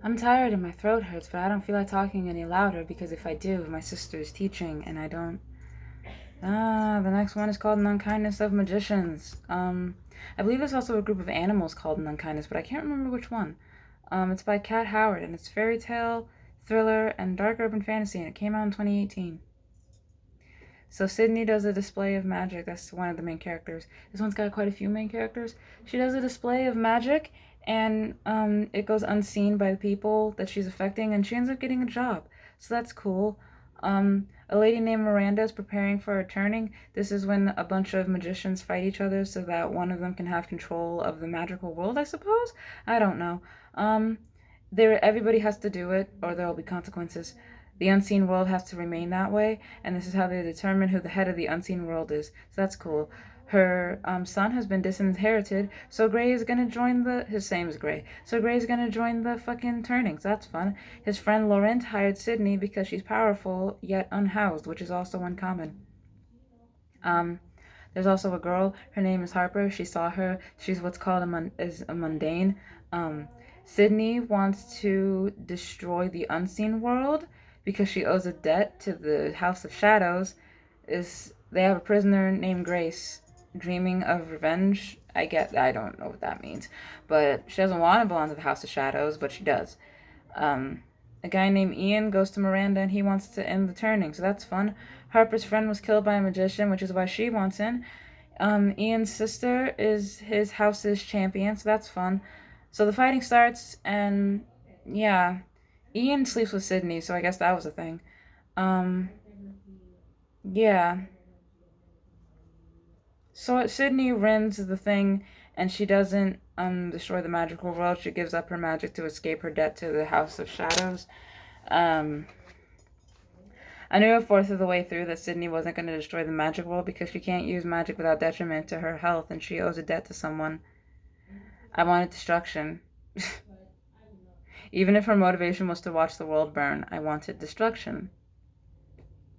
I'm tired and my throat hurts, but I don't feel like talking any louder because if I do, my sister is teaching and I don't. The next one is called An Unkindness of Magicians. I believe there's also a group of animals called An Unkindness, but I can't remember which one. It's by Kat Howard and it's fairy tale, thriller, and dark urban fantasy, and it came out in 2018. So Sydney does a display of magic. That's one of the main characters. This one's got quite a few main characters. She does a display of magic, and it goes unseen by the people that she's affecting, and she ends up getting a job. So that's cool. A lady named Miranda is preparing for a turning. This is when a bunch of magicians fight each other so that one of them can have control of the magical world, I suppose? I don't know. Everybody has to do it, or there will be consequences. The unseen world has to remain that way, and this is how they determine who the head of the unseen world is. So that's cool. Her son has been disinherited, so Gray is gonna join his same as Gray. So Gray's gonna join the fucking turnings. That's fun. His friend Laurent hired Sydney because she's powerful yet unhoused, which is also uncommon. Um, there's also a girl. Her name is Harper. She saw her. She's what's called a mundane. Um, Sydney wants to destroy the unseen world because she owes a debt to the House of Shadows. Is They have a prisoner named Grace dreaming of revenge. I don't know what that means, but she doesn't want to belong to the House of Shadows, but she does. Um, a guy named Ian goes to Miranda and he wants to end the turning, so that's fun. Harper's friend was killed by a magician, which is why she wants in. Ian's sister is his house's champion, so that's fun. So the fighting starts, and yeah, Ian sleeps with Sydney, so I guess that was a thing. Um, yeah. So Sydney wins the thing, and she doesn't destroy the magical world. She gives up her magic to escape her debt to the House of Shadows. Um, I knew a fourth of the way through that Sydney wasn't going to destroy the magic world because she can't use magic without detriment to her health, and she owes a debt to someone. I wanted destruction. Even if her motivation was to watch the world burn, I wanted destruction.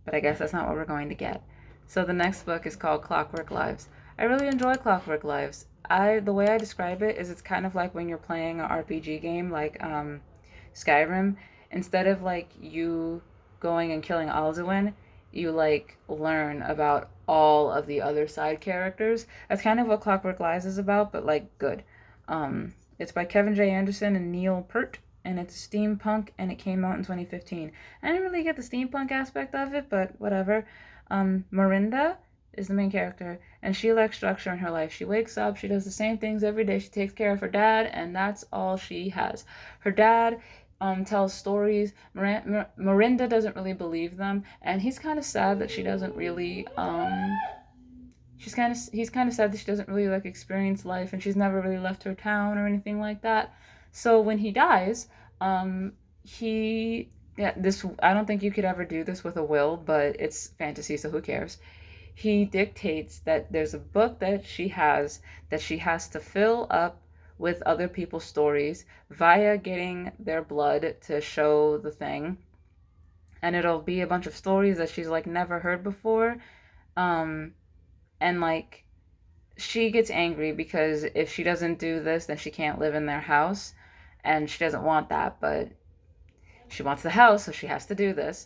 But I guess that's not what we're going to get. So the next book is called Clockwork Lives. I really enjoy Clockwork Lives. The way I describe it is it's kind of like when you're playing an RPG game like Skyrim. Instead of like you going and killing Alduin, you like learn about all of the other side characters. That's kind of what Clockwork Lives is about, but like good. It's by Kevin J. Anderson and Neil Peart, and it's steampunk, and it came out in 2015. I didn't really get the steampunk aspect of it, but whatever. Miranda is the main character, and she lacks structure in her life. She wakes up, she does the same things every day. She takes care of her dad, and that's all she has. Her dad tells stories. Miranda doesn't really believe them, and he's kind of sad that she doesn't really he's kind of sad that she doesn't really like experience life, and she's never really left her town or anything like that. So when he dies, he yeah, this I don't think you could ever do this with a will, but it's fantasy, so who cares? He dictates that there's a book that she has to fill up with other people's stories via getting their blood to show the thing, and it'll be a bunch of stories that she's like never heard before. Um, and like she gets angry because if she doesn't do this, then she can't live in their house, and she doesn't want that, but she wants the house, so she has to do this.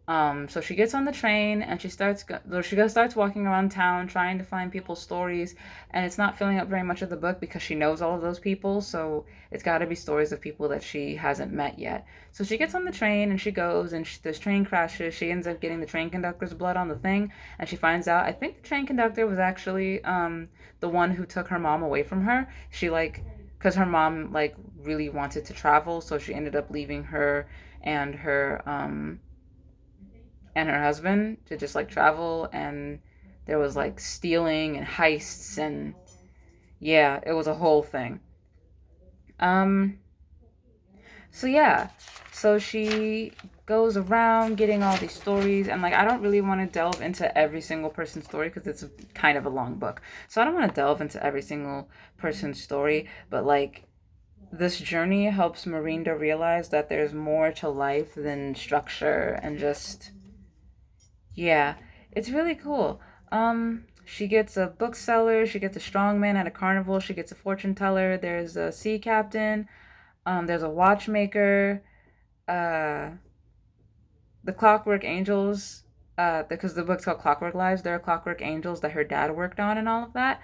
So she gets on the train and starts walking around town trying to find people's stories, and it's not filling up very much of the book because she knows all of those people. So it's got to be stories of people that she hasn't met yet. So she gets on the train and she goes, and this train crashes. She ends up getting the train conductor's blood on the thing, and she finds out I think the train conductor was actually the one who took her mom away from her. She like because her mom like really wanted to travel, so she ended up leaving her and her husband to just like travel, and there was like stealing and heists, and yeah, it was a whole thing. Um so yeah, so she goes around getting all these stories, and like I don't really want to delve into every single person's story because it's kind of a long book. So I don't want to delve into every single person's story, but like this journey helps Marinda realize that there's more to life than structure and just yeah, it's really cool. She gets a bookseller, she gets a strongman at a carnival, she gets a fortune teller, there's a sea captain. There's a watchmaker. Uh, the Clockwork Angels, because the book's called Clockwork Lives, there are Clockwork Angels that her dad worked on and all of that.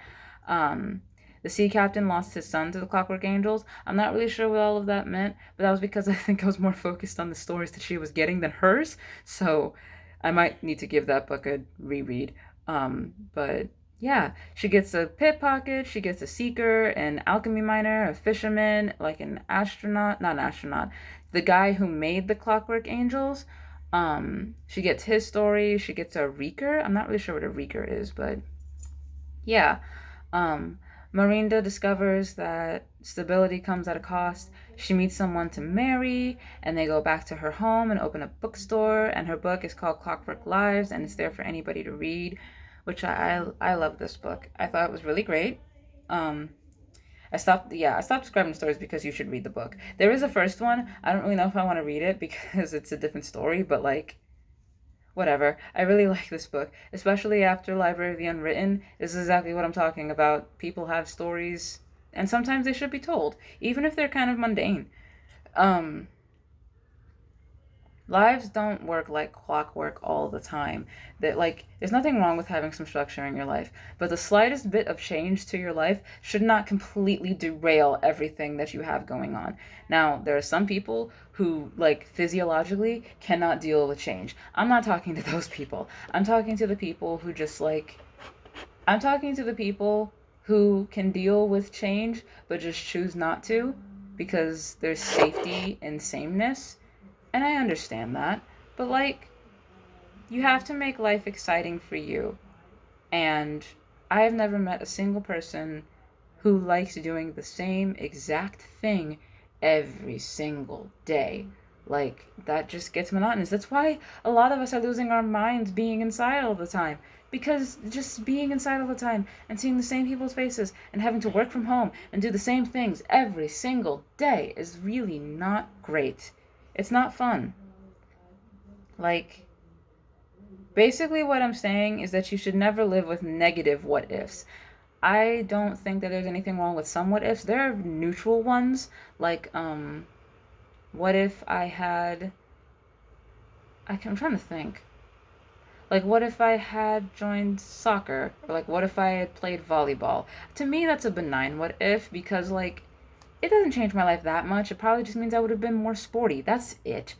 Um, the sea captain lost his son to the Clockwork Angels. I'm not really sure what all of that meant, but that was because I think I was more focused on the stories that she was getting than hers. So I might need to give that book a reread. But yeah, she gets a pickpocket, she gets a seeker, an alchemy miner, a fisherman, like an astronaut, not an astronaut, the guy who made the Clockwork Angels. She gets his story. She gets a reeker. I'm not really sure what a reeker is, but yeah. Um, Marinda discovers that stability comes at a cost. She meets someone to marry, and they go back to her home and open a bookstore. And her book is called Clockwork Lives, and it's there for anybody to read, which I love this book. I thought it was really great. Um, I stopped describing stories because you should read the book. There is a first one. I don't really know if I want to read it because it's a different story, but like whatever. I really like this book, especially after Library of the Unwritten. This is exactly what I'm talking about. People have stories, and sometimes they should be told, even if they're kind of mundane. Um, Lives don't work like clockwork all the time. That like there's nothing wrong with having some structure in your life, but the slightest bit of change to your life should not completely derail everything that you have going on. Now, there are some people who like physiologically cannot deal with change. I'm not talking to those people. I'm talking to the people who just like I'm talking to the people who can deal with change but just choose not to because there's safety in sameness, and I understand that. But like, you have to make life exciting for you. And I have never met a single person who likes doing the same exact thing every single day. Like, that just gets monotonous. That's why a lot of us are losing our minds being inside all the time. Because just being inside all the time and seeing the same people's faces and having to work from home and do the same things every single day is really not great. It's not fun. Like, basically, what I'm saying is that you should never live with negative what ifs. I don't think that there's anything wrong with some what ifs. There are neutral ones, like, what if I had. I'm trying to think. Like, what if I had joined soccer? Or, like, what if I had played volleyball? To me, that's a benign what if because, like, it doesn't change my life that much. It probably just means I would have been more sporty. That's it.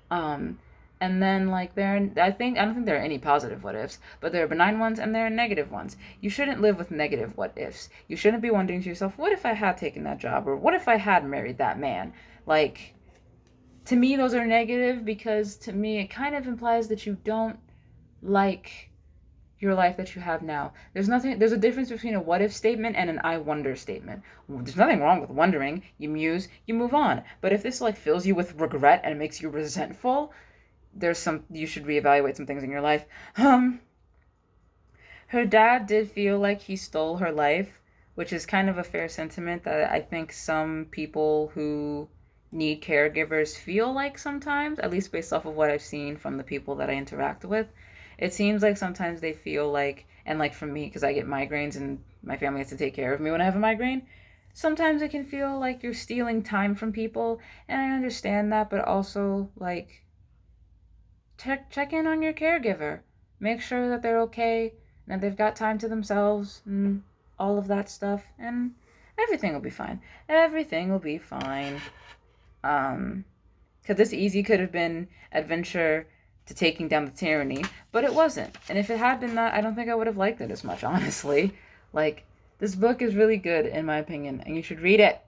Um, and then like I don't think there are any positive what ifs, but there are benign ones and there are negative ones. You shouldn't live with negative what ifs. You shouldn't be wondering to yourself, what if I had taken that job or what if I had married that man? Like to me those are negative because to me it kind of implies that you don't like your life that you have now. There's a difference between a what if statement and an I wonder statement. There's nothing wrong with wondering. You muse, you move on. But if this like fills you with regret and makes you resentful, you should reevaluate some things in your life. Her dad did feel like he stole her life, which is kind of a fair sentiment that I think some people who need caregivers feel like sometimes, at least based off of what I've seen from the people that I interact with. It seems like sometimes they feel like, and like for me, because I get migraines and my family has to take care of me when I have a migraine, sometimes it can feel like you're stealing time from people, and I understand that, but also like check in on your caregiver. Make sure that they're okay, and that they've got time to themselves, and all of that stuff, and everything will be fine. Everything will be fine. Because this easy could have been adventure to taking down the tyranny, but it wasn't. And if it had been that, I don't think I would have liked it as much, honestly. Like, this book is really good, in my opinion, and you should read it.